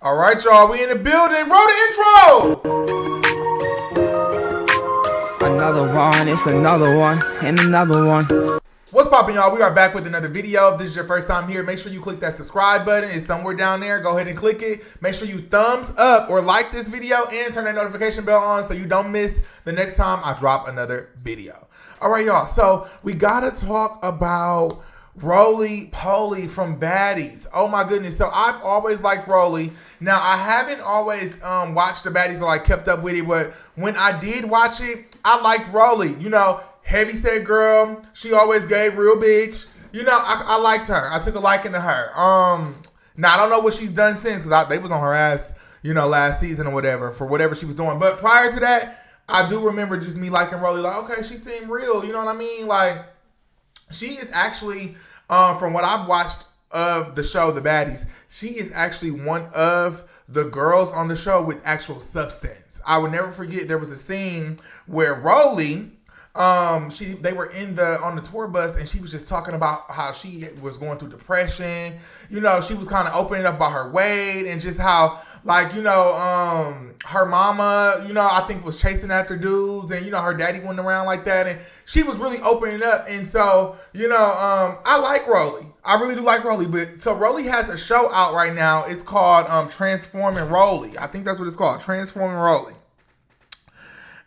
All right, y'all, we in the building. Roll the intro. Another one, it's another one, and another one. What's poppin', y'all? We are back with another video. If this is your first time here, make sure you click that subscribe button. It's somewhere down there. Go ahead and click it. Make sure you thumbs up or like this video and turn that notification bell on so you don't miss the next time I drop another video. All right, y'all. So we gotta talk about Rollie from Baddies. Oh my goodness. So I've always liked Rollie. Now I haven't always watched the Baddies or like kept up with it, but when I did watch it, I liked Rollie. You know, heavy set girl. She always gave real bitch. You know, I liked her. I took a liking to her. Now I don't know what she's done since because they was on her ass, you know, last season or whatever for whatever she was doing. But prior to that, I do remember just me liking Rollie. Like, okay, she seemed real. You know what I mean? Like, she is actually, from what I've watched of the show, The Baddies, she is actually one of the girls on the show with actual substance. I would never forget there was a scene where Rollie, they were on the tour bus and she was just talking about how she was going through depression. You know, she was kind of opening up about her weight and just how, like, you know, her mama, you know, I think was chasing after dudes and, you know, her daddy went around like that and she was really opening up. And so, you know, I like Rollie. I really do like Rollie. But so Rollie has a show out right now. It's called Transforming Rollie. I think that's what it's called. Transforming Rollie.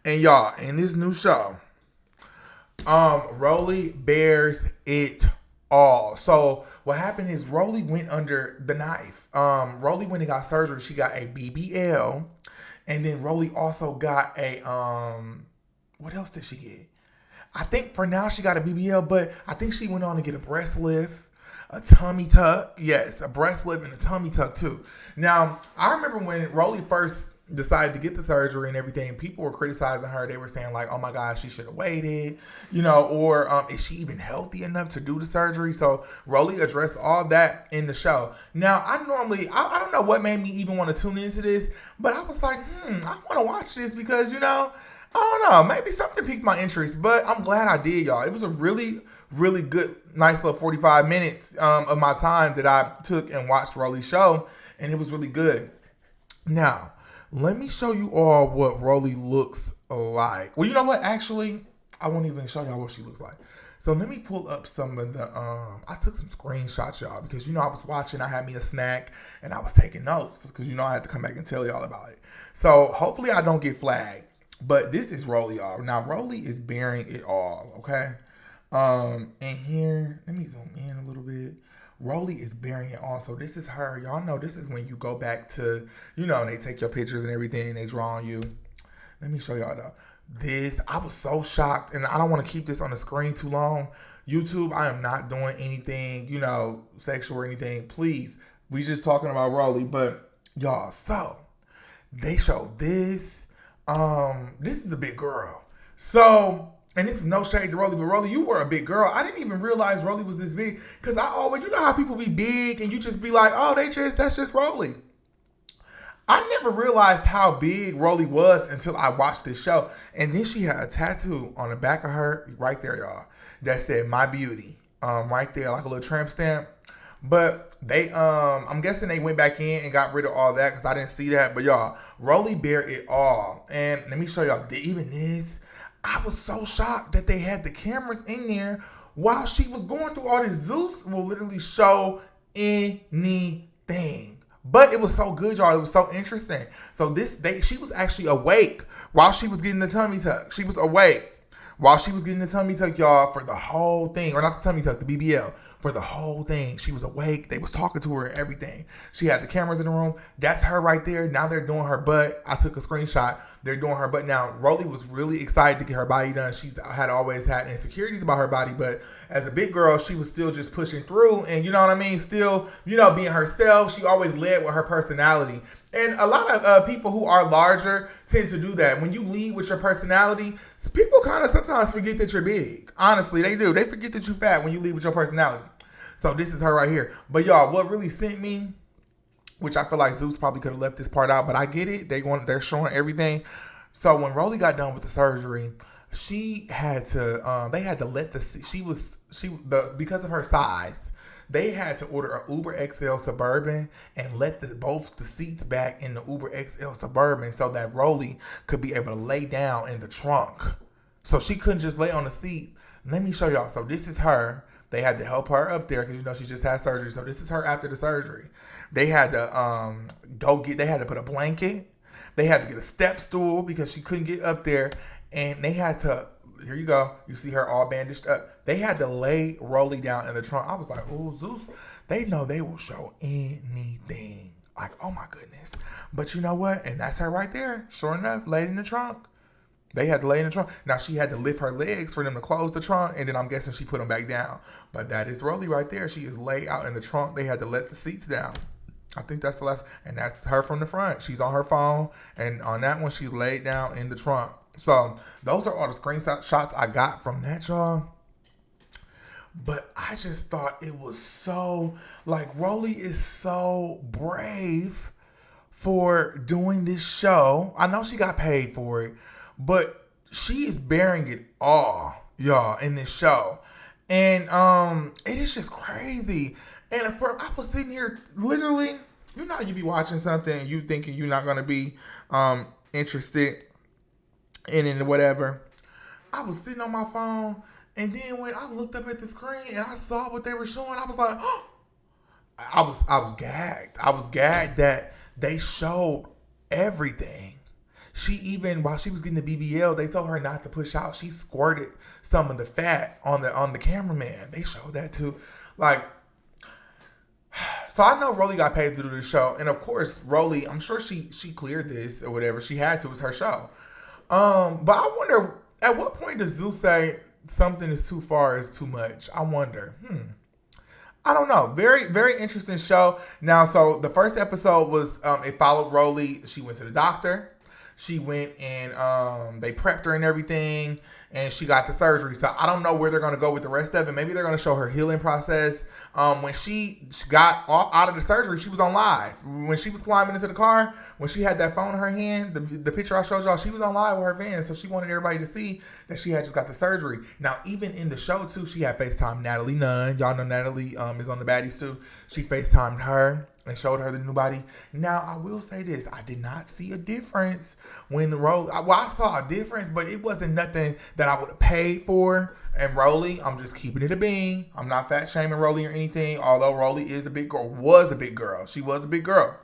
And y'all, in this new show, Rollie bears it all. So what happened is Rollie went under the knife. Rollie went and got surgery. She got a BBL. And then Rollie also got a, what else did she get? I think for now she got a BBL, but I think she went on to get a breast lift, a tummy tuck. Yes, a breast lift and a tummy tuck too. Now, I remember when Rollie first decided to get the surgery and everything, people were criticizing her. They were saying like, oh my gosh, she should have waited, you know, or is she even healthy enough to do the surgery? So Rollie addressed all that in the show. Now, I don't know what made me even want to tune into this, but I was like, I want to watch this because, you know, I don't know, maybe something piqued my interest, but I'm glad I did, y'all. It was a really, really good, nice little 45 minutes of my time that I took and watched Rollie's show, and it was really good. Now, let me show you all what Rollie looks like. Well, you know what? Actually, I won't even show y'all what she looks like. So let me pull up some of the, I took some screenshots, y'all, because, you know, I was watching, I had me a snack, and I was taking notes, because, you know, I had to come back and tell y'all about it. So hopefully I don't get flagged, but this is Rollie, y'all. Now, Rollie is bearing it all, okay? And here, let me zoom in a little bit. Rollie is bearing it all. So this is her. Y'all know this is when you go back to, you know, and they take your pictures and everything. They draw on you. Let me show y'all though. This, I was so shocked. And I don't want to keep this on the screen too long. YouTube, I am not doing anything, you know, sexual or anything. Please. We just talking about Rollie. But y'all, so they showed this. This is a big girl. So, and this is no shade to Rollie, but Rollie, you were a big girl. I didn't even realize Rollie was this big. Because I always, you know how people be big and you just be like, oh, that's just Rollie. I never realized how big Rollie was until I watched this show. And then she had a tattoo on the back of her, right there, y'all, that said, My Beauty. Right there, like a little tramp stamp. But they, I'm guessing they went back in and got rid of all that because I didn't see that. But y'all, Rollie bear it all. And let me show y'all, even this, I was so shocked that they had the cameras in there while she was going through all this. Zeus will literally show anything. But it was so good, y'all. It was so interesting. So she was actually awake while she was getting the tummy tuck. She was awake while she was getting the tummy tuck, y'all, for the whole thing. Or not the tummy tuck, the BBL. For the whole thing. She was awake. They was talking to her and everything. She had the cameras in the room. That's her right there. Now they're doing her butt. I took a screenshot. They're doing her butt. Now, Rollie was really excited to get her body done. She had always had insecurities about her body, but as a big girl, she was still just pushing through and, you know what I mean? Still, you know, being herself. She always led with her personality. And a lot of people who are larger tend to do that. When you lead with your personality, people kind of sometimes forget that you're big. Honestly, they do. They forget that you're fat when you lead with your personality. So this is her right here. But y'all, what really sent me, which I feel like Zeus probably could have left this part out, but I get it. They're showing everything. So when Rollie got done with the surgery, she had to, they had to let because of her size, They had to order an Uber XL Suburban and let both the seats back in the Uber XL Suburban so that Rollie could be able to lay down in the trunk. So she couldn't just lay on the seat. Let me show y'all. So this is her. They had to help her up there because she just had surgery. So this is her after the surgery. They had to they had to put a blanket. They had to get a step stool because she couldn't get up there. And they had to, here you go. You see her all bandaged up. They had to lay Rollie down in the trunk. I was like, oh, Zeus, they know they will show anything. Like, oh my goodness. But you know what? And that's her right there. Sure enough, laid in the trunk. They had to lay in the trunk. Now, she had to lift her legs for them to close the trunk, and then I'm guessing she put them back down. But that is Rollie right there. She is laid out in the trunk. They had to let the seats down. I think that's the last. And that's her from the front. She's on her phone, and on that one, she's laid down in the trunk. So those are all the screenshots I got from that, y'all. But I just thought it was so, like, Rollie is so brave for doing this show. I know she got paid for it, but she is bearing it all, y'all, in this show. And it is just crazy. And I was sitting here literally, you know, you be watching something and you thinking you're not going to be interested in it or whatever. I was sitting on my phone, and then when I looked up at the screen and I saw what they were showing, I was like, oh, I was gagged. I was gagged that they showed everything. She even, while she was getting the BBL, they told her not to push out. She squirted some of the fat on the cameraman. They showed that too. Like, so I know Rollie got paid to do this show. And of course, Rollie, I'm sure she cleared this or whatever. She had to. It was her show. But I wonder, at what point does Zeus say something is too far is too much? I wonder. I don't know. Very, very interesting show. Now, so the first episode was, it followed Rollie. She went to the doctor. She went and they prepped her and everything, and she got the surgery. So I don't know where they're going to go with the rest of it. Maybe they're going to show her healing process. When she got out of the surgery, she was on live. When she was climbing into the car, when she had that phone in her hand, the picture I showed y'all, she was on live with her fans. So she wanted everybody to see that she had just got the surgery. Now, even in the show, too, she had FaceTime Natalie Nunn. Y'all know Natalie is on the Baddies, too. She FaceTimed her and showed her the new body. Now, I will say this. I did not see a difference when the role. Well, I saw a difference, but it wasn't nothing that I would have paid for. And Rollie, I'm just keeping it a bean. I'm not fat shaming Rollie or anything, although Rollie is a big girl, was a big girl. She was a big girl.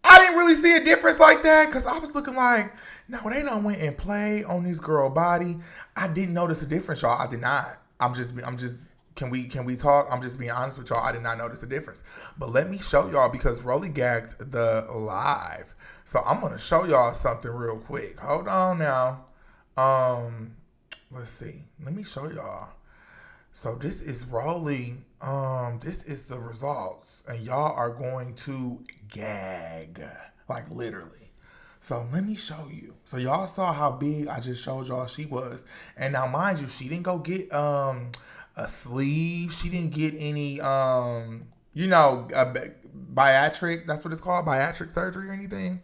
I didn't really see a difference like that because I was looking like, no, they done went and played on this girl body. I didn't notice a difference, y'all. I did not. I'm just, can we talk? I'm just being honest with y'all. I did not notice a difference. But let me show y'all because Rollie gagged the live. So I'm going to show y'all something real quick. Hold on now. Let's see. Let me show y'all. So this is Rollie. This is the results. And y'all are going to gag. Like literally. So let me show you. So y'all saw how big I just showed y'all she was. And now mind you, she didn't go get a sleeve. She didn't get any bariatric, that's what it's called, bariatric surgery or anything.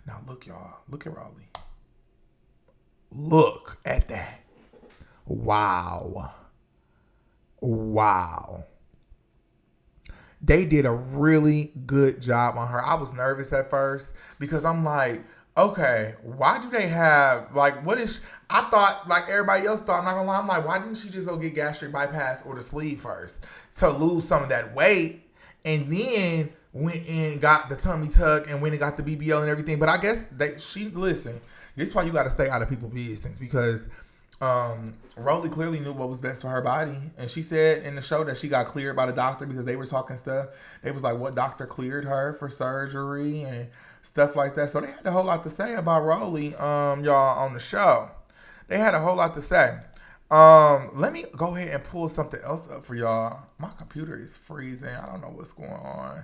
Now look, y'all. Look at Rollie. Look at that. Wow. They did a really good job on her. I was nervous at first because I'm like, okay, why do they have, like, I thought, like everybody else thought, I'm not gonna lie, I'm like, why didn't she just go get gastric bypass or the sleeve first to lose some of that weight and then went and got the tummy tuck and went and got the BBL and everything? But I guess listen, this is why you gotta stay out of people's business because Rollie clearly knew what was best for her body. And she said in the show that she got cleared by the doctor because they were talking stuff. They was like, what doctor cleared her for surgery and stuff like that. So they had a whole lot to say about Rollie, y'all, on the show. They had a whole lot to say. Let me go ahead and pull something else up for y'all. My computer is freezing. I don't know what's going on.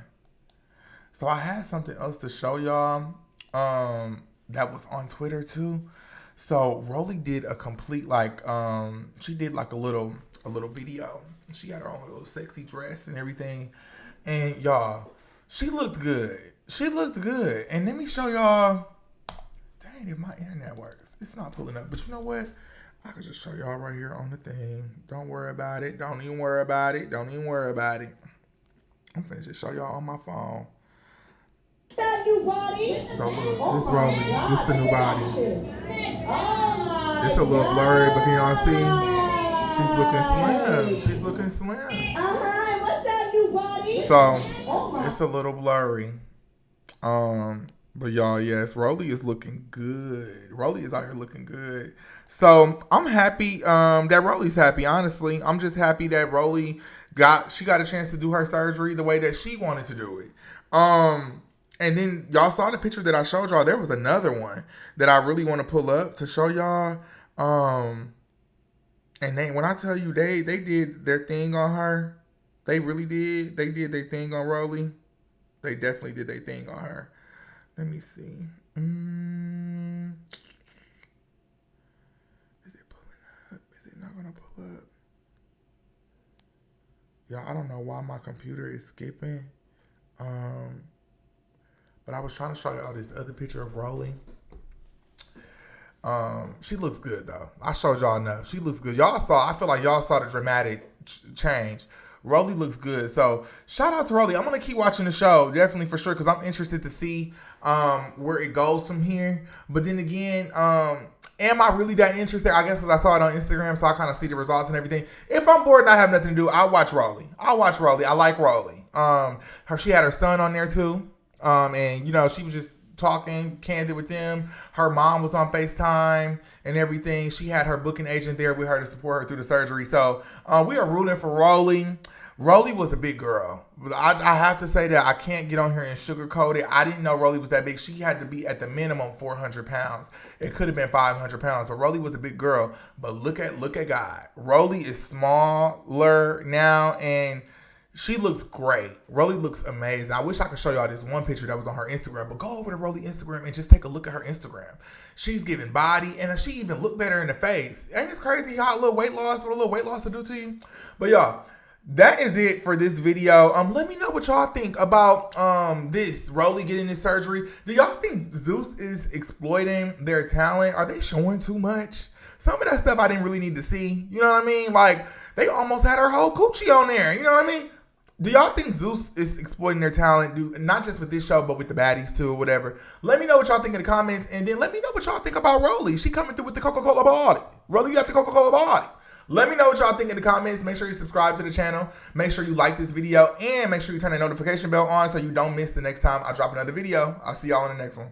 So I had something else to show y'all that was on Twitter too. So Rollie did a complete she did like a little video. She had her own little sexy dress and everything. And y'all, she looked good. And let me show y'all. Dang, if my internet works. It's not pulling up. But you know what? I could just show y'all right here on the thing. Don't worry about it. Don't even worry about it. Don't even worry about it. I'm finna just show y'all on my phone. That new body. So look, this Rollie, this the new body. Oh my. It's a little blurry, but can y'all see? She's looking slim. She's looking slim. What's that new body? So it's a little blurry. But y'all, yes, Rollie is looking good. Rollie is out here looking good. So I'm happy that Rollie's happy. Honestly, I'm just happy that Rollie got a chance to do her surgery the way that she wanted to do it. And then y'all saw the picture that I showed y'all. There was another one that I really want to pull up to show y'all. And when I tell you they did their thing on her, they really did. They did their thing on Rollie. They definitely did their thing on her. Let me see. Is it pulling up? Is it not gonna pull up? Y'all, I don't know why my computer is skipping. But I was trying to show y'all this other picture of Rollie. She looks good though. I showed y'all enough. She looks good. I feel like y'all saw the dramatic change. Rollie looks good. So shout out to Rollie. I'm going to keep watching the show. Definitely for sure. Because I'm interested to see where it goes from here. But then again, am I really that interested? I guess because I saw it on Instagram. So I kind of see the results and everything. If I'm bored and I have nothing to do, I'll watch Rollie. I like Rollie. She had her son on there too. And she was just talking candid with them. Her mom was on FaceTime and everything. She had her booking agent there with her to support her through the surgery. So we are rooting for Rollie. Rollie was a big girl. I have to say that I can't get on here and sugarcoat it. I didn't know Rollie was that big. She had to be at the minimum 400 pounds. It could have been 500 pounds, but Rollie was a big girl. But look at God. Rollie is smaller now and she looks great. Rollie looks amazing. I wish I could show y'all this one picture that was on her Instagram, but go over to Rollie Instagram and just take a look at her Instagram. She's giving body, and she even looked better in the face. Ain't it crazy how a little weight loss to do to you? But y'all, that is it for this video. Let me know what y'all think about this Rollie getting this surgery. Do y'all think Zeus is exploiting their talent? Are they showing too much? Some of that stuff I didn't really need to see. You know what I mean? Like, they almost had her whole coochie on there. You know what I mean? Do y'all think Zeus is exploiting their talent? Not just with this show, but with the Baddies too or whatever. Let me know what y'all think in the comments. And then let me know what y'all think about Rollie. She coming through with the Coca-Cola body. Rollie got the Coca-Cola body. Let me know what y'all think in the comments. Make sure you subscribe to the channel. Make sure you like this video. And make sure you turn the notification bell on so you don't miss the next time I drop another video. I'll see y'all in the next one.